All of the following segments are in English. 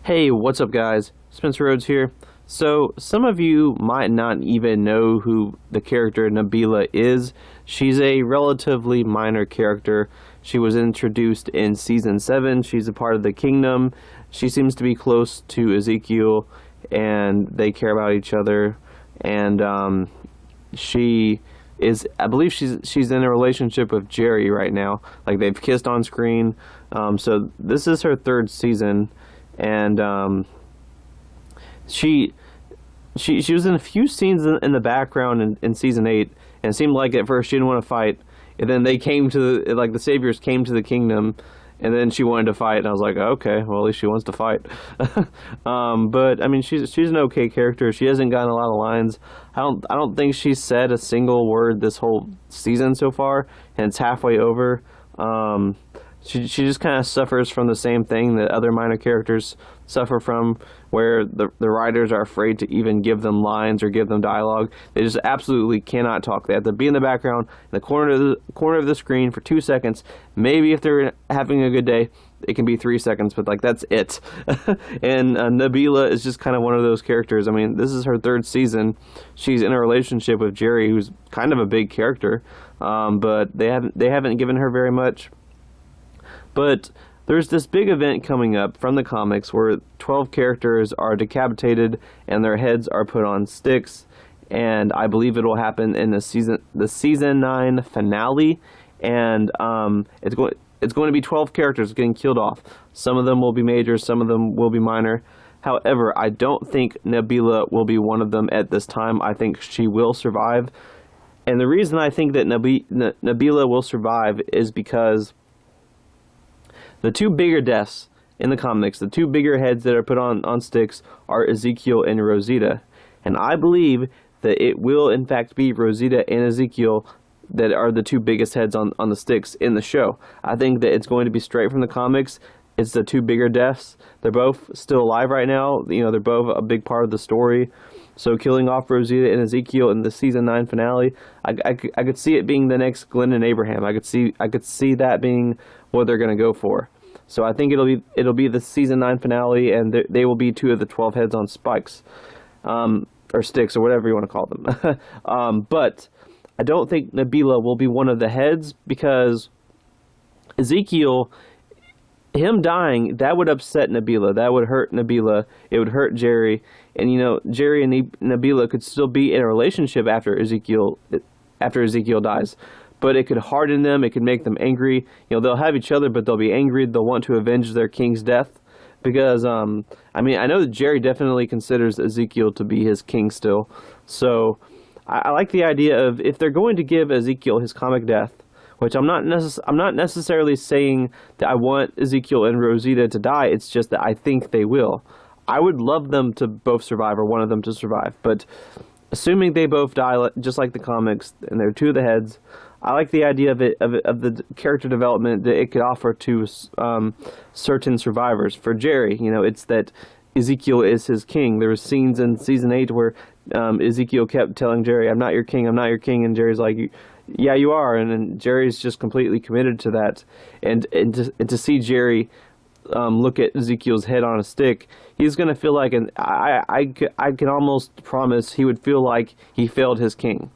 Hey, what's up, guys? Spencer Rhodes here. So, some of you might not even know who the character Nabila is. She's a relatively minor character. She was introduced in season 7. She's a part of the kingdom. She seems to be close to Ezekiel, and they care about each other. And she is, I believe she's in a relationship with Jerry right now. Like, they've kissed on screen. So this is her third season, and she was in a few scenes in the background in season 8, and it seemed like at first she didn't want to fight, and then they came to the saviors came to the kingdom, and then she wanted to fight, and I was like, okay, well, at least she wants to fight. But I mean, she's an okay character. She hasn't gotten a lot of lines. I don't think she's said a single word this whole season so far, and it's halfway over. She just kind of suffers from the same thing that other minor characters suffer from, where the writers are afraid to even give them lines or give them dialogue. They just absolutely cannot talk. They have to be in the background, in the corner of the screen for 2 seconds. Maybe if they're having a good day, it can be 3 seconds, but like that's it. And Nabila is just kind of one of those characters. I mean, this is her third season. She's in a relationship with Jerry, who's kind of a big character, but they haven't given her very much. But there's this big event coming up from the comics where 12 characters are decapitated and their heads are put on sticks, and I believe it will happen in the season 9 finale. And it's going to be 12 characters getting killed off. Some of them will be major, some of them will be minor. However, I don't think Nabila will be one of them at this time. I think she will survive. And the reason I think that Nabila will survive is because the two bigger deaths in the comics, the two bigger heads that are put on sticks, are Ezekiel and Rosita. And I believe that it will, in fact, be Rosita and Ezekiel that are the two biggest heads on the sticks in the show. I think that it's going to be straight from the comics. It's the two bigger deaths. They're both still alive right now. You know, they're both a big part of the story. So killing off Rosita and Ezekiel in the season 9 finale, I could see it being the next Glenn and Abraham. I could see that being what they're going to go for. So I think it'll be the season 9 finale, and they will be two of the 12 heads on spikes, or sticks, or whatever you want to call them. But I don't think Nabila will be one of the heads, because Ezekiel, him dying, that would upset Nabila. That would hurt Nabila. It would hurt Jerry. And, you know, Jerry and Nabila could still be in a relationship after Ezekiel dies. But it could harden them. It could make them angry. You know, they'll have each other, but they'll be angry. They'll want to avenge their king's death. Because, I mean, I know that Jerry definitely considers Ezekiel to be his king still. So I like the idea of, if they're going to give Ezekiel his comic death, which I'm not necessarily saying that I want Ezekiel and Rosita to die. It's just that I think they will. I would love them to both survive, or one of them to survive. But assuming they both die, just like the comics, and they're two of the heads, I like the idea of the character development that it could offer to certain survivors. For Jerry, you know, it's that Ezekiel is his king. There were scenes in season 8 where Ezekiel kept telling Jerry, "I'm not your king, I'm not your king," and Jerry's like, "Yeah, you are," and then Jerry's just completely committed to that. And to see Jerry look at Ezekiel's head on a stick, he's gonna feel like, and I can almost promise he would feel like he failed his king.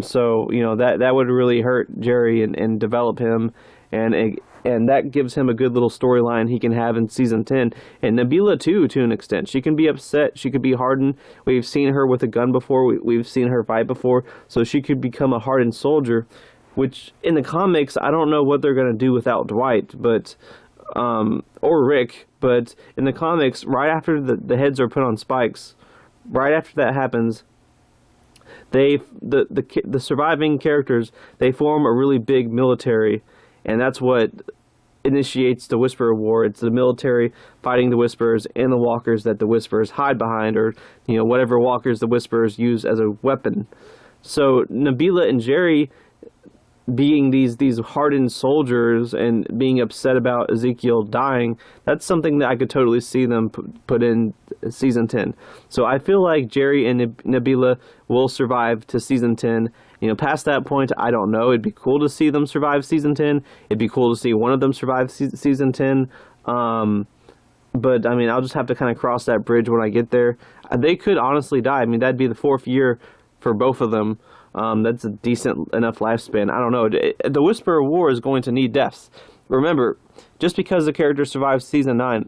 So, you know, that would really hurt Jerry and develop him, and that gives him a good little storyline he can have in season 10. And Nabila too, to an extent. She can be upset, she could be hardened. We've seen her with a gun before, we've seen her fight before, so she could become a hardened soldier, which in the comics, I don't know what they're going to do without Dwight, but or Rick, but in the comics, right after the heads are put on spikes, right after that happens, the surviving characters, they form a really big military, and that's what initiates the Whisperer War. It's the military fighting the Whisperers and the Walkers that the Whisperers hide behind, or, you know, whatever Walkers the Whisperers use as a weapon. So Nabila and Jerry, being these hardened soldiers and being upset about Ezekiel dying, that's something that I could totally see them put in season 10. So I feel like Jerry and Nabila will survive to season 10. You know, past that point, I don't know. It'd be cool to see them survive season 10. It'd be cool to see one of them survive season 10. But I mean, I'll just have to kind of cross that bridge when I get there. They could honestly die. I mean, that'd be the 4th year for both of them. That's a decent enough lifespan. I don't know. The Whisper of War is going to need deaths. Remember, just because the character survives season 9,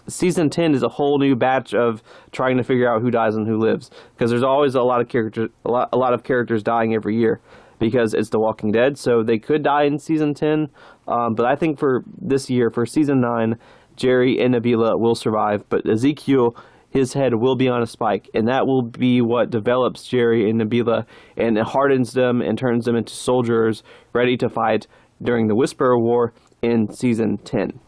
season 10 is a whole new batch of trying to figure out who dies and who lives. Because there's always a lot of characters dying every year. Because it's The Walking Dead, so they could die in season 10. But I think for this year, for season 9, Jerry and Nabila will survive. But Ezekiel, his head will be on a spike, and that will be what develops Jerry and Nabila, and it hardens them and turns them into soldiers ready to fight during the Whisperer War in season 10.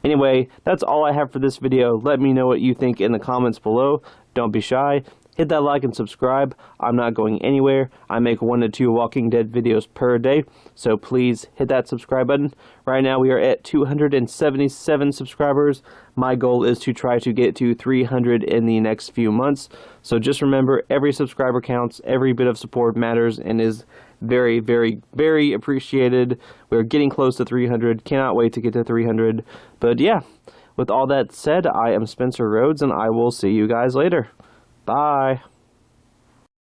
Anyway, that's all I have for this video. Let me know what you think in the comments below. Don't be shy. Hit that like and subscribe. I'm not going anywhere. I make 1 to 2 Walking Dead videos per day, so please hit that subscribe button. Right now we are at 277 subscribers. My goal is to try to get to 300 in the next few months. So just remember, every subscriber counts. Every bit of support matters and is very, very, very appreciated. We're getting close to 300. Cannot wait to get to 300. But yeah, with all that said, I am Spencer Rhodes, and I will see you guys later. Bye.